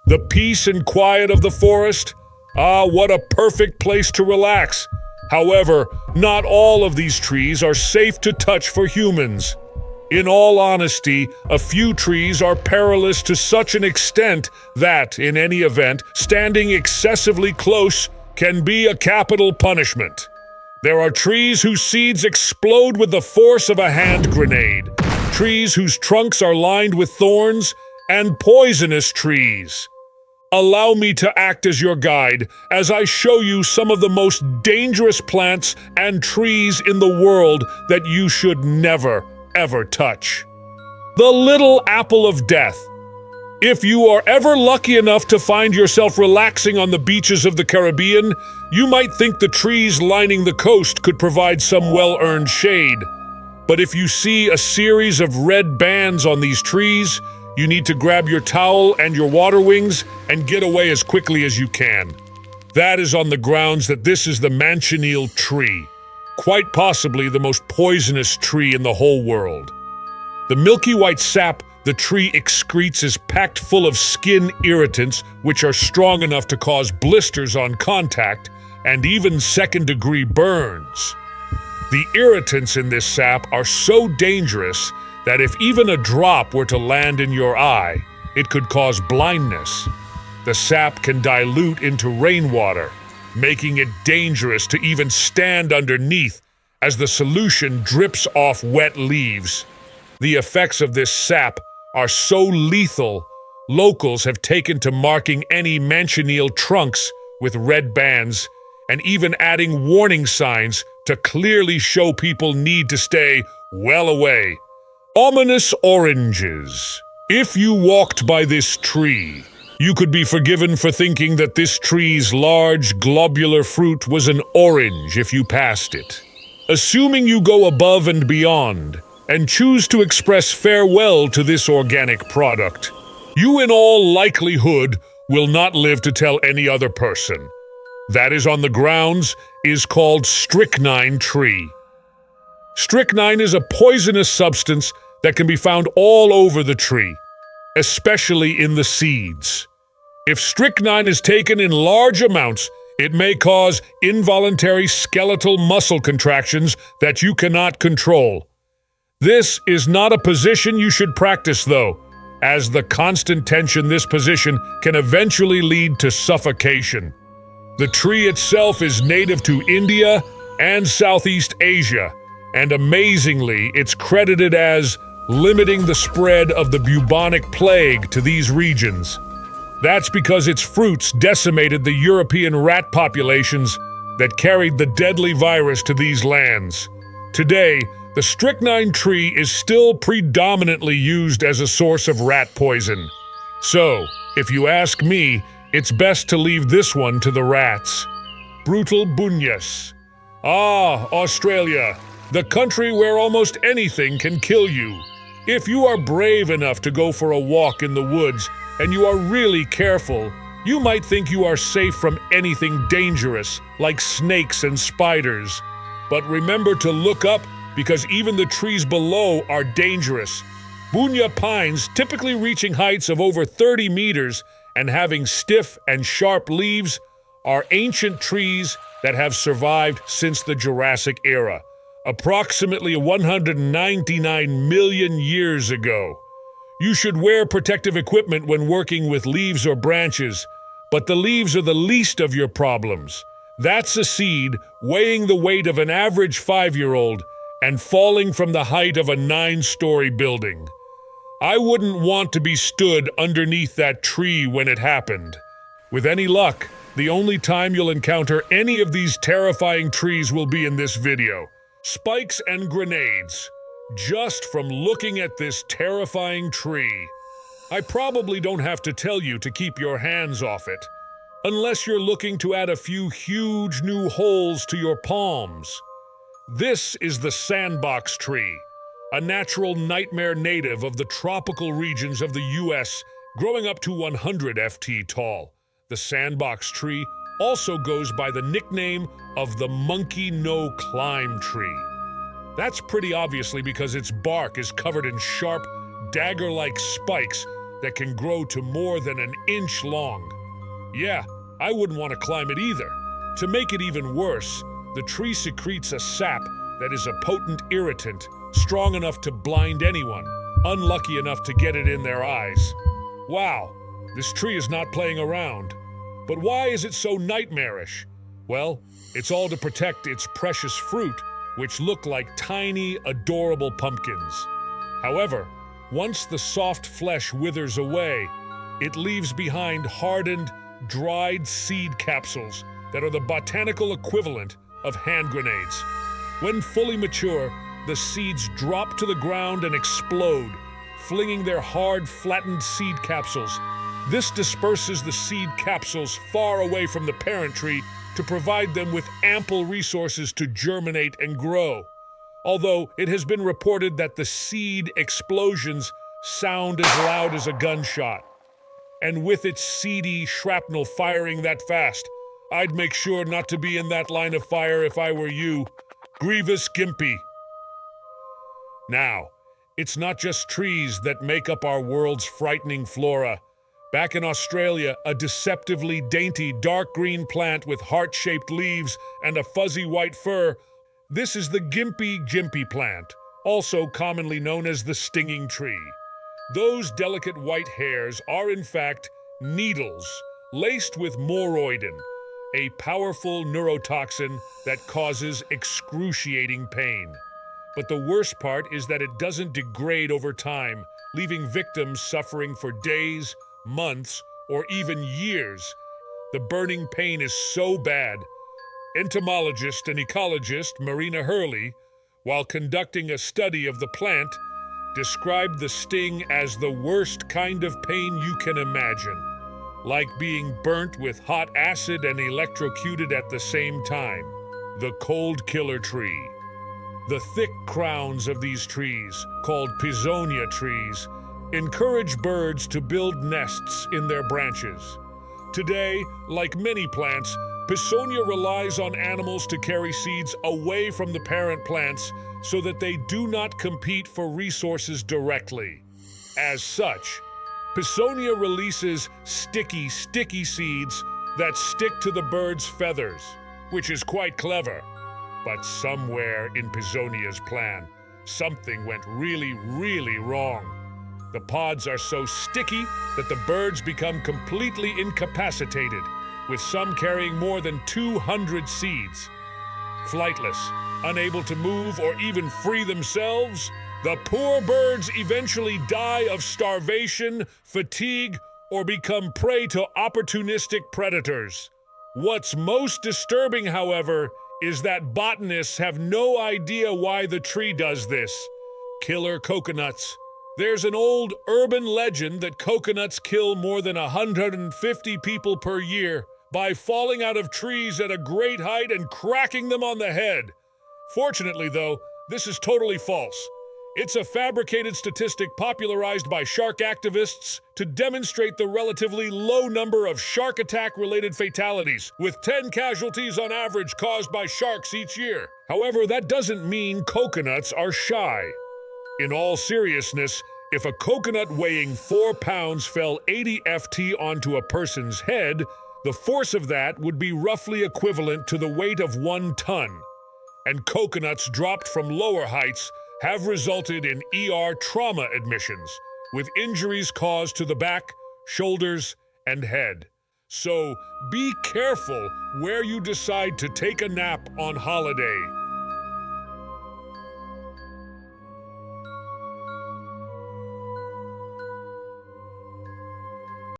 The peace and quiet of the forest? Ah, what a perfect place to relax. However, not all of these trees are safe to touch for humans. In all honesty, a few trees are perilous to such an extent that, in any event, standing excessively close can be a capital punishment. There are trees whose seeds explode with the force of a hand grenade, trees whose trunks are lined with thorns, and poisonous trees. Allow me to act as your guide as I show you some of the most dangerous plants and trees in the world that you should never, ever touch. The little apple of death. If you are ever lucky enough to find yourself relaxing on the beaches of the Caribbean, you might think the trees lining the coast could provide some well-earned shade. But if you see a series of red bands on these trees, you need to grab your towel and your water wings and get away as quickly as you can. That is on the grounds that this is the manchineel tree, quite possibly the most poisonous tree in the whole world. The milky white sap the tree excretes is packed full of skin irritants which are strong enough to cause blisters on contact and even second-degree burns. The irritants in this sap are so dangerous that if even a drop were to land in your eye, it could cause blindness. The sap can dilute into rainwater, making it dangerous to even stand underneath as the solution drips off wet leaves. The effects of this sap are so lethal, locals have taken to marking any manchineel trunks with red bands and even adding warning signs to clearly show people need to stay well away. Ominous oranges. If you walked by this tree, you could be forgiven for thinking that this tree's large, globular fruit was an orange if you passed it. Assuming you go above and beyond and choose to express farewell to this organic product, you in all likelihood will not live to tell any other person. That is on the grounds is called strychnine tree. Strychnine is a poisonous substance that can be found all over the tree, especially in the seeds. If strychnine is taken in large amounts, it may cause involuntary skeletal muscle contractions that you cannot control. This is not a position you should practice, though, as the constant tension this position can eventually lead to suffocation. The tree itself is native to India and Southeast Asia, and amazingly, it's credited as limiting the spread of the bubonic plague to these regions. That's because its fruits decimated the European rat populations that carried the deadly virus to these lands. Today, the strychnine tree is still predominantly used as a source of rat poison. So, if you ask me, it's best to leave this one to the rats. Brutal bunyas. Ah, Australia, the country where almost anything can kill you. If you are brave enough to go for a walk in the woods and you are really careful, you might think you are safe from anything dangerous, like snakes and spiders. But remember to look up, because even the trees below are dangerous. Bua Pines, typically reaching heights of over 30 meters and having stiff and sharp leaves, are ancient trees that have survived since the Jurassic era, approximately 199 million years ago. You should wear protective equipment when working with leaves or branches, but the leaves are the least of your problems. That's a seed weighing the weight of an average 5-year-old and falling from the height of a 9-story building. I wouldn't want to be stood underneath that tree when it happened. With any luck, the only time you'll encounter any of these terrifying trees will be in this video. Spikes and grenades. Just from looking at this terrifying tree. I probably don't have to tell you to keep your hands off it, unless you're looking to add a few huge new holes to your palms. This is the Sandbox Tree, a natural nightmare native of the tropical regions of the US, growing up to 100 ft tall. The Sandbox Tree also goes by the nickname of the monkey no-climb tree. That's pretty obviously because its bark is covered in sharp, dagger-like spikes, that can grow to more than an inch long. Yeah, I wouldn't want to climb it either. To make it even worse, the tree secretes a sap that is a potent irritant, strong enough to blind anyone, unlucky enough to get it in their eyes. Wow, this tree is not playing around. But why is it so nightmarish? Well, it's all to protect its precious fruit, which look like tiny, adorable pumpkins. However, once the soft flesh withers away, it leaves behind hardened, dried seed capsules that are the botanical equivalent of hand grenades. When fully mature, the seeds drop to the ground and explode, flinging their hard, flattened seed capsules. This disperses the seed capsules far away from the parent tree to provide them with ample resources to germinate and grow. Although it has been reported that the seed explosions sound as loud as a gunshot. And with its seedy shrapnel firing that fast, I'd make sure not to be in that line of fire if I were you. Grievous Gimpy. Now, it's not just trees that make up our world's frightening flora. Back in Australia, a deceptively dainty dark green plant with heart-shaped leaves and a fuzzy white fur. This is the Gimpy plant, also commonly known as the stinging tree. Those delicate white hairs are in fact needles laced with moroidin, a powerful neurotoxin that causes excruciating pain. But the worst part is that it doesn't degrade over time, leaving victims suffering for days, months, or even years. The burning pain is so bad. Entomologist and ecologist Marina Hurley, while conducting a study of the plant, described the sting as the worst kind of pain you can imagine, like being burnt with hot acid and electrocuted at the same time. The cold killer tree. The thick crowns of these trees, called Pisonia trees, encourage birds to build nests in their branches. Today, like many plants, Pisonia relies on animals to carry seeds away from the parent plants so that they do not compete for resources directly. As such, Pisonia releases sticky seeds that stick to the bird's feathers, which is quite clever. But somewhere in Pisonia's plan, something went really wrong. The pods are so sticky that the birds become completely incapacitated, with some carrying more than 200 seeds. Flightless, unable to move or even free themselves, the poor birds eventually die of starvation, fatigue, or become prey to opportunistic predators. What's most disturbing, however, is that botanists have no idea why the tree does this. Killer coconuts. There's an old urban legend that coconuts kill more than 150 people per year by falling out of trees at a great height and cracking them on the head. Fortunately, though, this is totally false. It's a fabricated statistic popularized by shark activists to demonstrate the relatively low number of shark attack-related fatalities, with 10 casualties on average caused by sharks each year. However, that doesn't mean coconuts are shy. In all seriousness, if a coconut weighing 4 pounds fell 80 ft onto a person's head, the force of that would be roughly equivalent to the weight of 1 ton. And coconuts dropped from lower heights have resulted in ER trauma admissions, with injuries caused to the back, shoulders, and head. So be careful where you decide to take a nap on holiday.